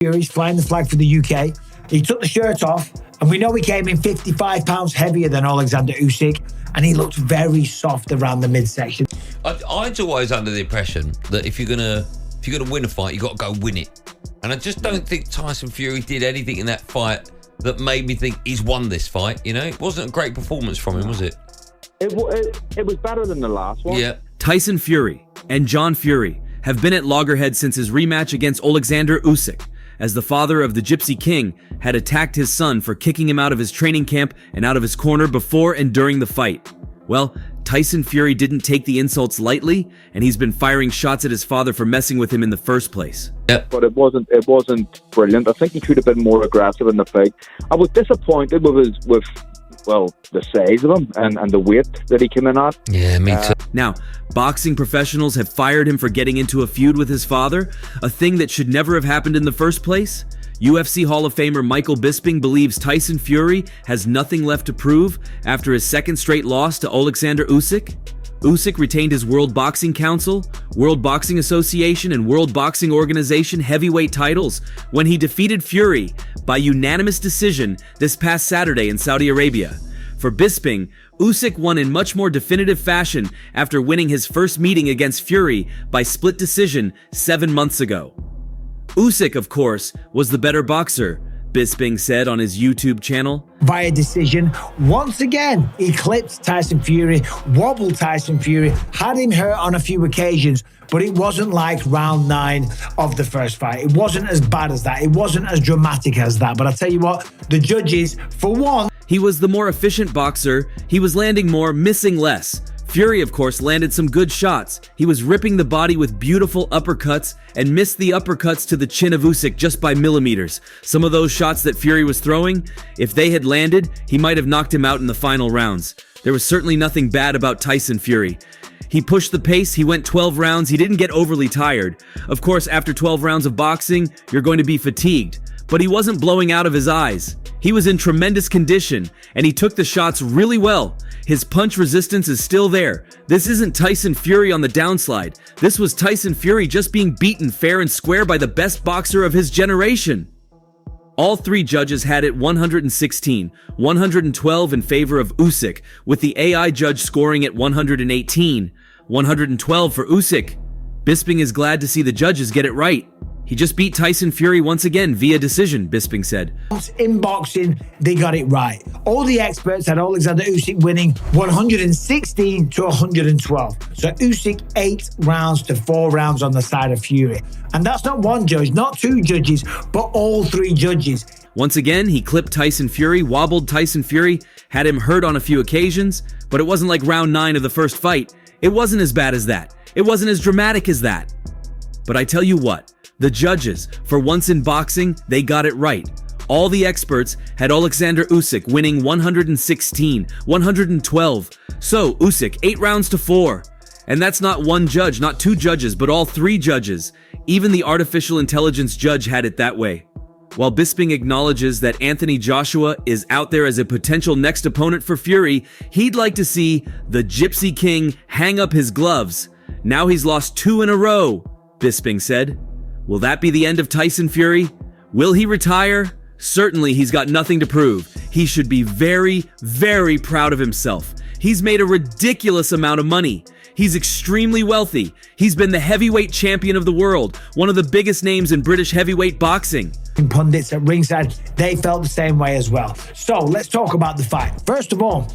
Fury's flying the flag for the UK. He took the shirt off, and we know he came in 55 pounds heavier than Oleksandr Usyk, and he looked very soft around the midsection. I was always under the impression that if you're gonna win a fight, you got to go win it. And I just don't think Tyson Fury did anything in that fight that made me think he's won this fight. You know, it wasn't a great performance from him, was it? It was better than the last one. Yeah. Tyson Fury and John Fury have been at loggerheads since his rematch against Oleksandr Usyk, as the father of the Gypsy King had attacked his son for kicking him out of his training camp and out of his corner before and during the fight. Well, Tyson Fury didn't take the insults lightly, and he's been firing shots at his father for messing with him in the first place. Yeah. But it wasn't brilliant. I think he could have been more aggressive in the fight. I was disappointed with the size of him and the weight that he came in at. Yeah, me too. Now, boxing professionals have fired him for getting into a feud with his father, a thing that should never have happened in the first place. UFC Hall of Famer Michael Bisping believes Tyson Fury has nothing left to prove after his second straight loss to Oleksandr Usyk. Usyk retained his World Boxing Council, World Boxing Association, and World Boxing Organization heavyweight titles when he defeated Fury by unanimous decision this past Saturday in Saudi Arabia. For Bisping, Usyk won in much more definitive fashion after winning his first meeting against Fury by split decision 7 months ago. Usyk, of course, was the better boxer, Bisping said on his YouTube channel. Via decision, once again, he clipped Tyson Fury, wobbled Tyson Fury, had him hurt on a few occasions, but it wasn't like round 9 of the first fight. It wasn't as bad as that. It wasn't as dramatic as that. But I tell you what, the judges, for one, he was the more efficient boxer. He was landing more, missing less. Fury, of course, landed some good shots. He was ripping the body with beautiful uppercuts and missed the uppercuts to the chin of Usyk just by millimeters. Some of those shots that Fury was throwing, if they had landed, he might have knocked him out in the final rounds. There was certainly nothing bad about Tyson Fury. He pushed the pace, he went 12 rounds, he didn't get overly tired. Of course, after 12 rounds of boxing, you're going to be fatigued. But he wasn't blowing out of his eyes. He was in tremendous condition, and he took the shots really well. His punch resistance is still there. This isn't Tyson Fury on the downslide. This was Tyson Fury just being beaten fair and square by the best boxer of his generation. All 3 judges had it 116, 112 in favor of Usyk, with the AI judge scoring at 118, 112 for Usyk. Bisping is glad to see the judges get it right. He just beat Tyson Fury once again via decision, Bisping said. in boxing, they got it right. All the experts had Oleksandr Usyk winning 116 to 112. So Usyk 8 rounds to 4 rounds on the side of Fury. And that's not one judge, not 2 judges, but all 3 judges. Once again, he clipped Tyson Fury, wobbled Tyson Fury, had him hurt on a few occasions, but it wasn't like round 9 of the first fight. It wasn't as bad as that. It wasn't as dramatic as that. But I tell you what, the judges, for once in boxing, they got it right. All the experts had Oleksandr Usyk winning 116, 112. So Usyk 8 rounds to 4. And that's not one judge, not 2 judges, but all 3 judges. Even the artificial intelligence judge had it that way. While Bisping acknowledges that Anthony Joshua is out there as a potential next opponent for Fury, he'd like to see the Gypsy King hang up his gloves. Now he's lost 2 in a row, Bisping said. Will that be the end of Tyson Fury? Will he retire? Certainly he's got nothing to prove. He should be very, very proud of himself. He's made a ridiculous amount of money. He's extremely wealthy. He's been the heavyweight champion of the world, one of the biggest names in British heavyweight boxing. Pundits at ringside, they felt the same way as well. So let's talk about the fight. First of all,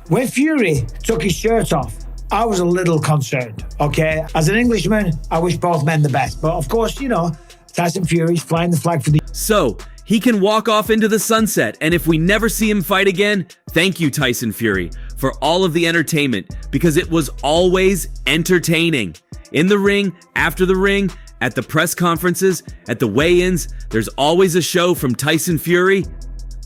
when Fury took his shirt off, I was a little concerned, okay? As an Englishman, I wish both men the best. But of course, you know, Tyson Fury's flying the flag for the... So, he can walk off into the sunset, and if we never see him fight again, thank you, Tyson Fury, for all of the entertainment, because it was always entertaining. In the ring, after the ring, at the press conferences, at the weigh-ins, there's always a show from Tyson Fury.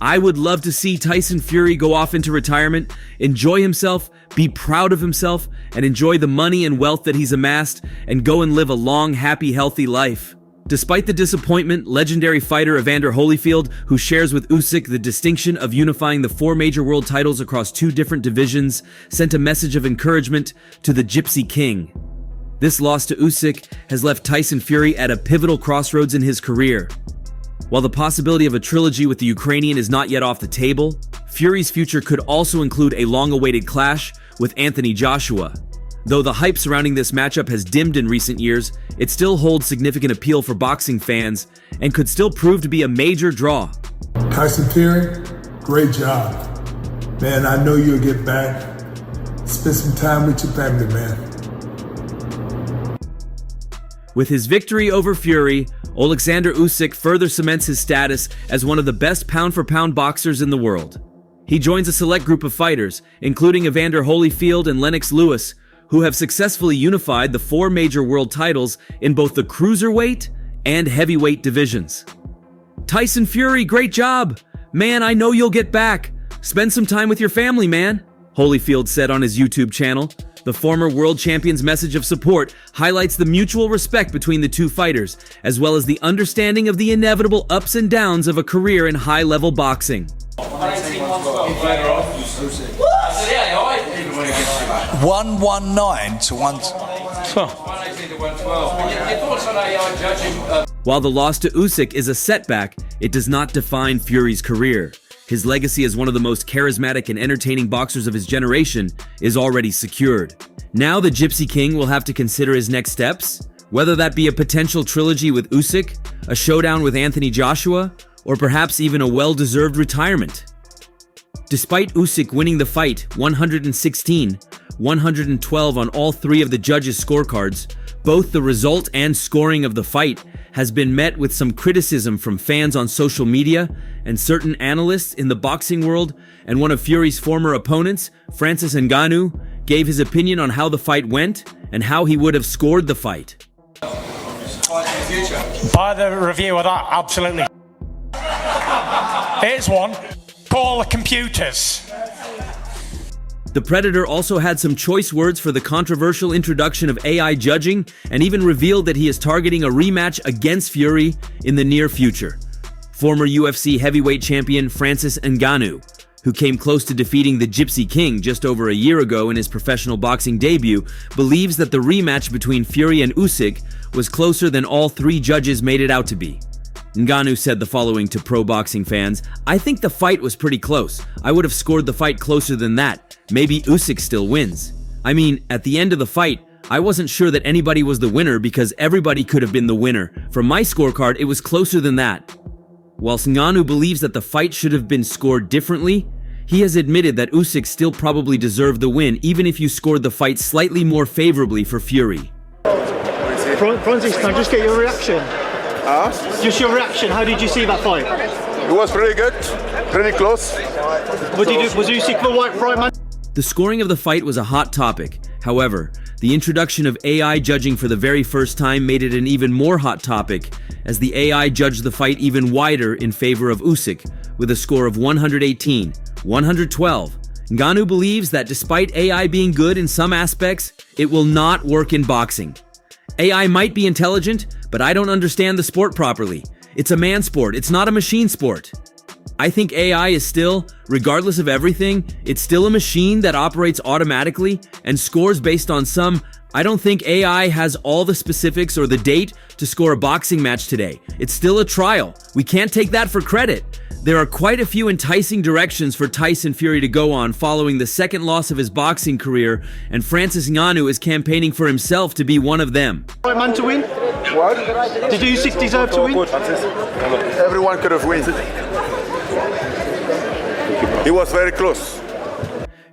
I would love to see Tyson Fury go off into retirement, enjoy himself, be proud of himself, and enjoy the money and wealth that he's amassed, and go and live a long, happy, healthy life. Despite the disappointment, legendary fighter Evander Holyfield, who shares with Usyk the distinction of unifying the 4 major world titles across 2 different divisions, sent a message of encouragement to the Gypsy King. This loss to Usyk has left Tyson Fury at a pivotal crossroads in his career. While the possibility of a trilogy with the Ukrainian is not yet off the table, Fury's future could also include a long-awaited clash with Anthony Joshua. Though the hype surrounding this matchup has dimmed in recent years, it still holds significant appeal for boxing fans and could still prove to be a major draw. Tyson Fury, great job. Man, I know you'll get back. Spend some time with your family, man. With his victory over Fury, Oleksandr Usyk further cements his status as one of the best pound-for-pound boxers in the world. He joins a select group of fighters, including Evander Holyfield and Lennox Lewis, who have successfully unified the 4 major world titles in both the cruiserweight and heavyweight divisions. Tyson Fury, great job! Man, I know you'll get back. Spend some time with your family, man, Holyfield said on his YouTube channel. The former world champion's message of support highlights the mutual respect between the two fighters, as well as the understanding of the inevitable ups and downs of a career in high-level boxing. 119 to 1. While the loss to Usyk is a setback, it does not define Fury's career. His legacy as one of the most charismatic and entertaining boxers of his generation is already secured. Now the Gypsy King will have to consider his next steps, whether that be a potential trilogy with Usyk, a showdown with Anthony Joshua, or perhaps even a well-deserved retirement. Despite Usyk winning the fight 116-112 on all 3 of the judges' scorecards, both the result and scoring of the fight has been met with some criticism from fans on social media and certain analysts in the boxing world, and one of Fury's former opponents, Francis Ngannou, gave his opinion on how the fight went and how he would have scored the fight. By the review of that, absolutely. Here's one. Call the computers. The Predator also had some choice words for the controversial introduction of AI judging and even revealed that he is targeting a rematch against Fury in the near future. Former UFC heavyweight champion Francis Ngannou, who came close to defeating the Gypsy King just over a year ago in his professional boxing debut, believes that the rematch between Fury and Usyk was closer than all 3 judges made it out to be. Ngannou said the following to pro boxing fans: "I think the fight was pretty close. I would have scored the fight closer than that. Maybe Usyk still wins. I mean, at the end of the fight, I wasn't sure that anybody was the winner because everybody could have been the winner. From my scorecard, it was closer than that." Whilst Ngannou believes that the fight should have been scored differently, he has admitted that Usyk still probably deserved the win even if you scored the fight slightly more favorably for Fury. Francis, can I just get your reaction? Just your reaction, how did you see that fight? It was pretty good, pretty close. Was Usyk the right man? The scoring of the fight was a hot topic. However, the introduction of AI judging for the very first time made it an even more hot topic, as the AI judged the fight even wider in favor of Usyk, with a score of 118-112. Ngannou believes that despite AI being good in some aspects, it will not work in boxing. AI might be intelligent, but I don't understand the sport properly. It's a man sport, it's not a machine sport. I think AI is still, regardless of everything, it's still a machine that operates automatically and scores based on some. I don't think AI has all the specifics or the date to score a boxing match today. It's still a trial. We can't take that for credit. There are quite a few enticing directions for Tyson Fury to go on following the second loss of his boxing career, and Francis Ngannou is campaigning for himself to be one of them. Right man to win? What? Did Usyk deserve to win? Everyone could have won. He was very close.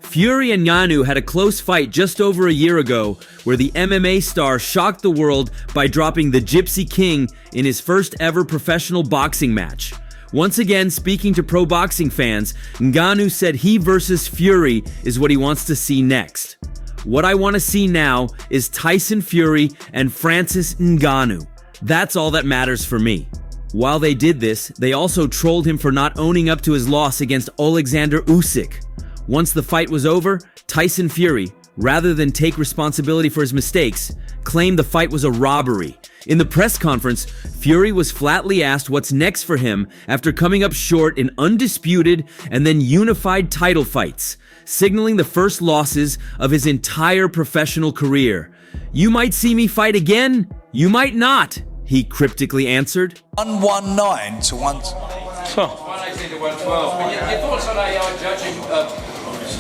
Fury and Ngannou had a close fight just over a year ago where the MMA star shocked the world by dropping the Gypsy King in his first ever professional boxing match. Once again, speaking to pro boxing fans, Ngannou said he versus Fury is what he wants to see next. What I want to see now is Tyson Fury and Francis Ngannou. That's all that matters for me. While they did this, they also trolled him for not owning up to his loss against Oleksandr Usyk. Once the fight was over, Tyson Fury, rather than take responsibility for his mistakes, claimed the fight was a robbery. In the press conference, Fury was flatly asked what's next for him after coming up short in undisputed and then unified title fights, signaling the first losses of his entire professional career. "You might see me fight again, you might not," he cryptically answered. 119 to 1. 118 to 112. But your thoughts on AI judging fights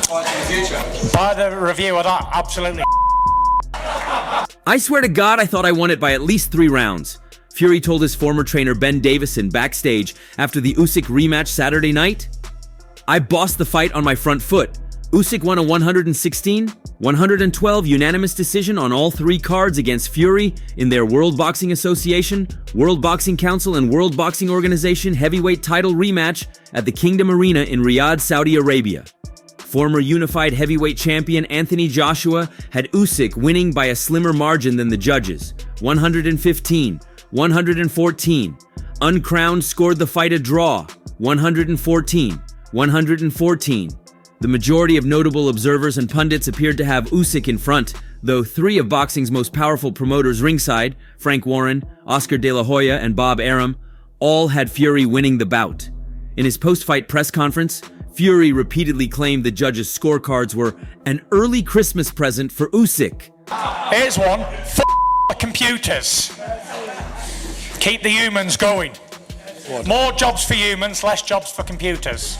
in the future? By the review of that, absolutely. I swear to God, I thought I won it by at least 3 rounds. Fury told his former trainer Ben Davison backstage after the Usyk rematch Saturday night. "I bossed the fight on my front foot. Usyk won a 116, 112 unanimous decision on all 3 cards against Fury in their World Boxing Association, World Boxing Council, and World Boxing Organization heavyweight title rematch at the Kingdom Arena in Riyadh, Saudi Arabia. Former unified heavyweight champion Anthony Joshua had Usyk winning by a slimmer margin than the judges, 115, 114. Uncrowned scored the fight a draw, 114, 114. The majority of notable observers and pundits appeared to have Usyk in front, though 3 of boxing's most powerful promoters ringside, Frank Warren, Oscar De La Hoya, and Bob Arum, all had Fury winning the bout. In his post-fight press conference, Fury repeatedly claimed the judges' scorecards were an early Christmas present for Usyk. Here's one. The computers. Keep the humans going. More jobs for humans, less jobs for computers.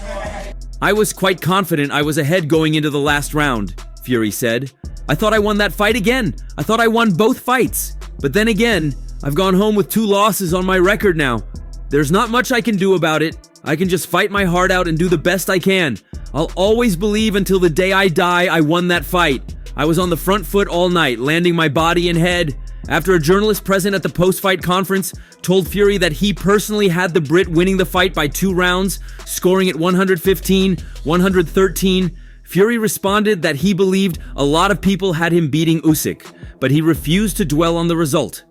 "I was quite confident I was ahead going into the last round," Fury said. "I thought I won that fight again. I thought I won both fights. But then again, I've gone home with 2 losses on my record now. There's not much I can do about it. I can just fight my heart out and do the best I can. I'll always believe until the day I die I won that fight. I was on the front foot all night, landing my body and head." After a journalist present at the post-fight conference told Fury that he personally had the Brit winning the fight by 2 rounds, scoring at 115, 113, Fury responded that he believed a lot of people had him beating Usyk, but he refused to dwell on the result.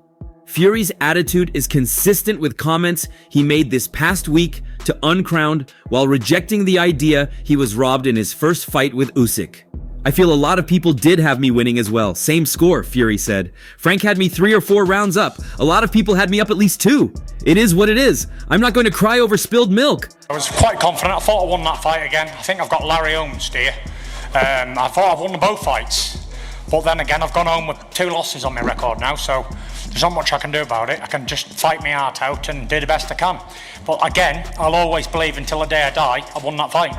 Fury's attitude is consistent with comments he made this past week to Uncrowned while rejecting the idea he was robbed in his first fight with Usyk. "I feel a lot of people did have me winning as well. Same score," Fury said. "Frank had me 3 or 4 rounds up. A lot of people had me up at least 2. It is what it is. I'm not going to cry over spilled milk." I was quite confident. I thought I won that fight again. I think I've got Larry Holmes here. I thought I've won both fights. But then again, I've gone home with 2 losses on my record now, so there's not much I can do about it. I can just fight my heart out and do the best I can. But again, I'll always believe until the day I die, I won that fight.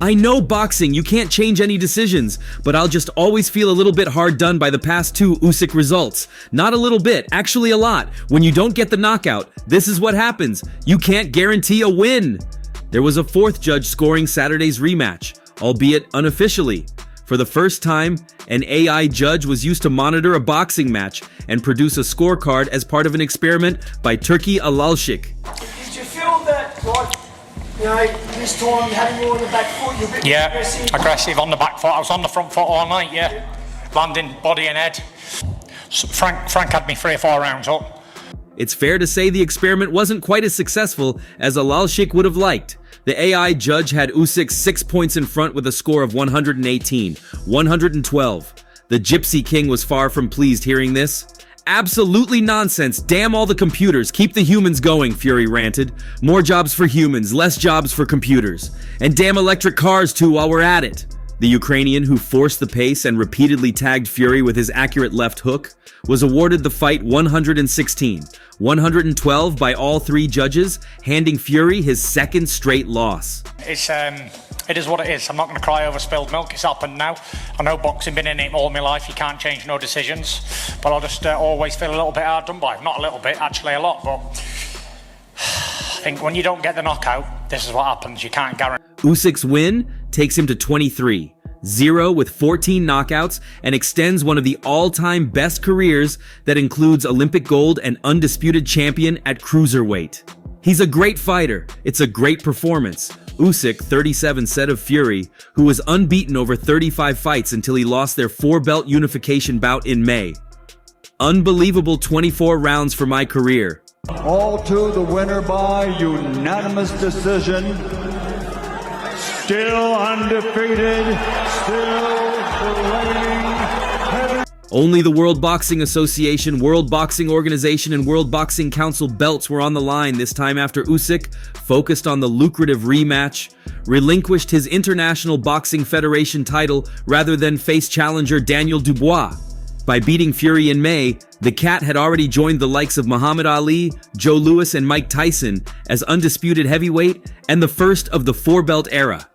"I know boxing, you can't change any decisions, but I'll just always feel a little bit hard done by the past 2 Usyk results. Not a little bit, actually a lot. When you don't get the knockout, this is what happens. You can't guarantee a win." There was a 4th judge scoring Saturday's rematch, albeit unofficially. For the first time, an AI judge was used to monitor a boxing match and produce a scorecard as part of an experiment by Turki Alalshik. Did you feel that, this time having you on the back foot, you're a bit aggressive on the back foot. I was on the front foot all night, landing body and head. Frank had me 3 or 4 rounds up. It's fair to say the experiment wasn't quite as successful as Alalshik would have liked. The AI judge had Usyk 6 points in front with a score of 118, 112. The Gypsy King was far from pleased hearing this. "Absolutely nonsense. Damn all the computers. Keep the humans going," Fury ranted. "More jobs for humans, less jobs for computers. And damn electric cars too while we're at it." The Ukrainian, who forced the pace and repeatedly tagged Fury with his accurate left hook, was awarded the fight 116, 112 by all 3 judges, handing Fury his 2nd straight loss. It is what it is. I'm not going to cry over spilled milk. It's happened now. I know boxing, been in it all my life. You can't change no decisions. But I'll just always feel a little bit hard done by. Not a little bit, actually a lot. But I think when you don't get the knockout, this is what happens. You can't guarantee. Usyk's win takes him to 23-0 with 14 knockouts and extends one of the all-time best careers that includes Olympic gold and undisputed champion at cruiserweight. He's a great fighter. It's a great performance. Usyk, 37, said of Fury, who was unbeaten over 35 fights until he lost their 4-belt unification bout in May. "Unbelievable 24 rounds for my career. All to the winner by unanimous decision. Still undefeated, still the reigning heavy." Only the World Boxing Association, World Boxing Organization, and World Boxing Council belts were on the line this time after Usyk, focused on the lucrative rematch, relinquished his International Boxing Federation title rather than face challenger Daniel Dubois. By beating Fury in May, the Cat had already joined the likes of Muhammad Ali, Joe Louis, and Mike Tyson as undisputed heavyweight and the first of the four-belt era.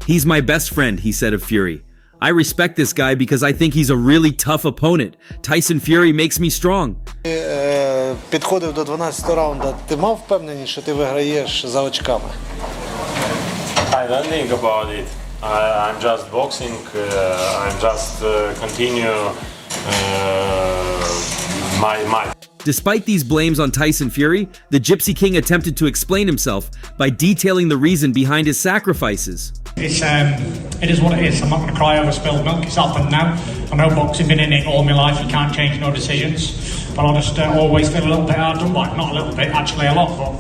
"He's my best friend," he said of Fury. "I respect this guy because I think he's a really tough opponent. Tyson Fury makes me strong." Підходив до 12-го раунду. Ти мав впевненість, що ти виграєш за очками? I don't think about it. I'm just boxing. I'm just continue my. Despite these blames on Tyson Fury, the Gypsy King attempted to explain himself by detailing the reason behind his sacrifices. It is what it is. I'm not going to cry over spilled milk. It's happened now. I know boxing, been in it all my life. You can't change no decisions. But I just always feel a little bit hard done by. Not a little bit, actually a lot. But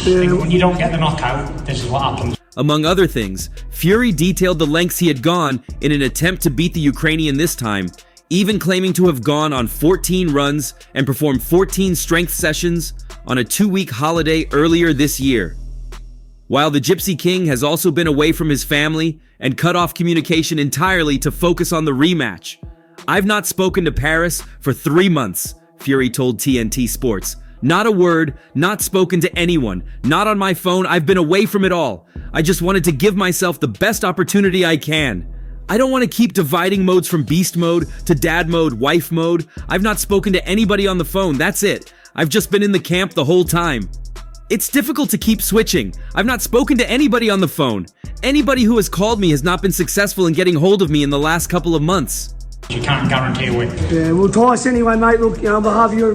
I think when you don't get the knockout, this is what happens. Among other things, Fury detailed the lengths he had gone in an attempt to beat the Ukrainian this time, even claiming to have gone on 14 runs and performed 14 strength sessions on a 2-week holiday earlier this year. While the Gypsy King has also been away from his family and cut off communication entirely to focus on the rematch. "I've not spoken to Paris for 3 months, Fury told TNT Sports. "Not a word, not spoken to anyone, not on my phone. I've been away from it all. I just wanted to give myself the best opportunity I can. I don't want to keep dividing modes from beast mode to dad mode, wife mode. I've not spoken to anybody on the phone, that's it. I've just been in the camp the whole time. It's difficult to keep switching. I've not spoken to anybody on the phone. Anybody who has called me has not been successful in getting hold of me in the last couple of months." You can't guarantee a win. Yeah, well, Tyson, anyway, mate, look, on behalf of you,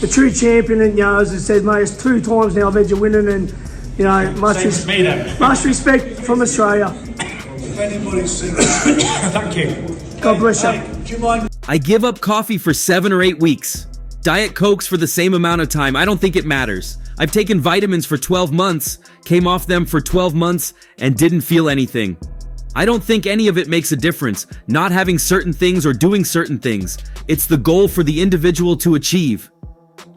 the true champion, and, as I said, mate, it's 2 times now I've had you winning, and, much respect from Australia. Thank you. God bless you. "I give up coffee for 7 or 8 weeks. Diet Cokes for the same amount of time. I don't think it matters. I've taken vitamins for 12 months, came off them for 12 months, and didn't feel anything. I don't think any of it makes a difference, not having certain things or doing certain things. It's the goal for the individual to achieve.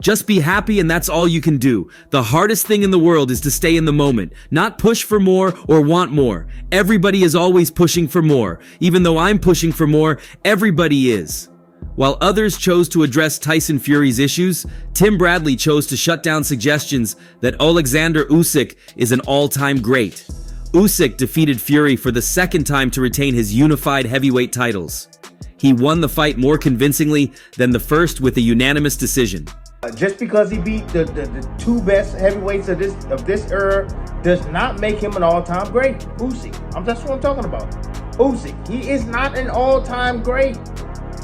Just be happy and that's all you can do. The hardest thing in the world is to stay in the moment, not push for more or want more. Everybody is always pushing for more. Even though I'm pushing for more, everybody is." While others chose to address Tyson Fury's issues, Tim Bradley chose to shut down suggestions that Oleksandr Usyk is an all-time great. Usyk defeated Fury for the second time to retain his unified heavyweight titles. He won the fight more convincingly than the first with a unanimous decision. Just because he beat the 2 best heavyweights of this era does not make him an all-time great. Usyk, that's what I'm talking about. Usyk, he is not an all-time great.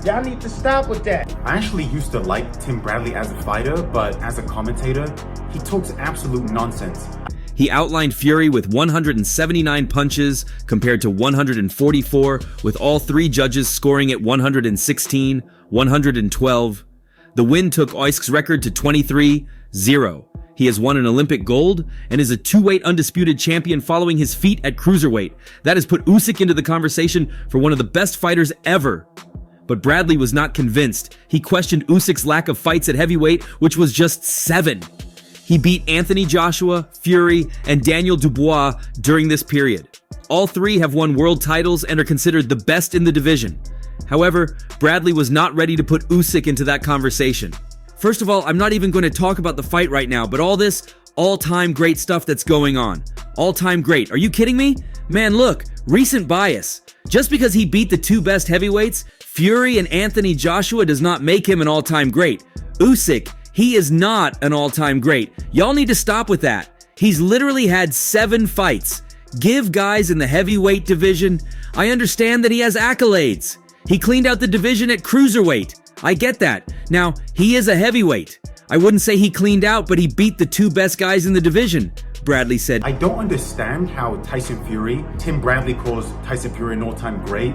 Y'all need to stop with that. I actually used to like Tim Bradley as a fighter, but as a commentator, he talks absolute nonsense. He outlined Fury with 179 punches compared to 144, with all 3 judges scoring at 116, 112. The win took Usyk's record to 23-0. He has won an Olympic gold and is a 2-weight undisputed champion following his feat at cruiserweight. That has put Usyk into the conversation for one of the best fighters ever. But Bradley was not convinced. He questioned Usyk's lack of fights at heavyweight, which was just 7. He beat Anthony Joshua, Fury, and Daniel Dubois during this period. All 3 have won world titles and are considered the best in the division. However, Bradley was not ready to put Usyk into that conversation. First of all, I'm not even going to talk about the fight right now, but all this all-time great stuff that's going on. All-time great. Are you kidding me? Man, look, recent bias. Just because he beat the 2 best heavyweights, Fury and Anthony Joshua, does not make him an all-time great. Usyk, he is not an all-time great. Y'all need to stop with that. He's literally had 7 fights. Give guys in the heavyweight division. I understand that he has accolades. He cleaned out the division at cruiserweight. I get that. Now, he is a heavyweight. I wouldn't say he cleaned out, but he beat the 2 best guys in the division, Bradley said. "I don't understand how Tim Bradley calls Tyson Fury an all-time great,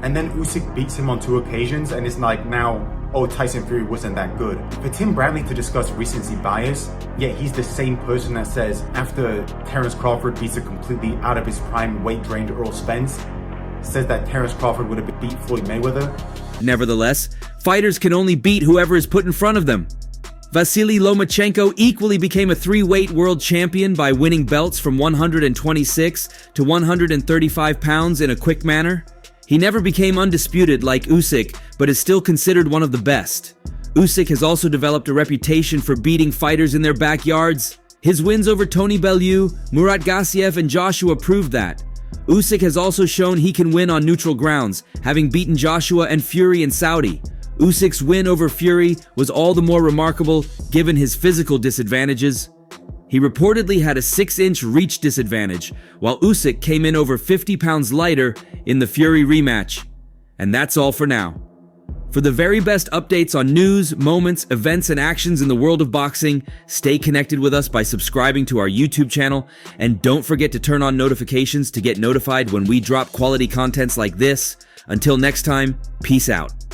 and then Usyk beats him on 2 occasions, and it's like now, oh, Tyson Fury wasn't that good." For Tim Bradley to discuss recency bias, yet he's the same person that says after Terence Crawford beats a completely out of his prime weight-drained Earl Spence, says that Terence Crawford would have beat Floyd Mayweather. Nevertheless, fighters can only beat whoever is put in front of them. Vasily Lomachenko equally became a 3-weight world champion by winning belts from 126 to 135 pounds in a quick manner. He never became undisputed like Usyk, but is still considered one of the best. Usyk has also developed a reputation for beating fighters in their backyards. His wins over Tony Bellew, Murat Gassiev, and Joshua proved that. Usyk has also shown he can win on neutral grounds, having beaten Joshua and Fury in Saudi. Usyk's win over Fury was all the more remarkable given his physical disadvantages. He reportedly had a 6-inch reach disadvantage, while Usyk came in over 50 pounds lighter in the Fury rematch. And that's all for now. For the very best updates on news, moments, events, and actions in the world of boxing, stay connected with us by subscribing to our YouTube channel, and don't forget to turn on notifications to get notified when we drop quality contents like this. Until next time, peace out.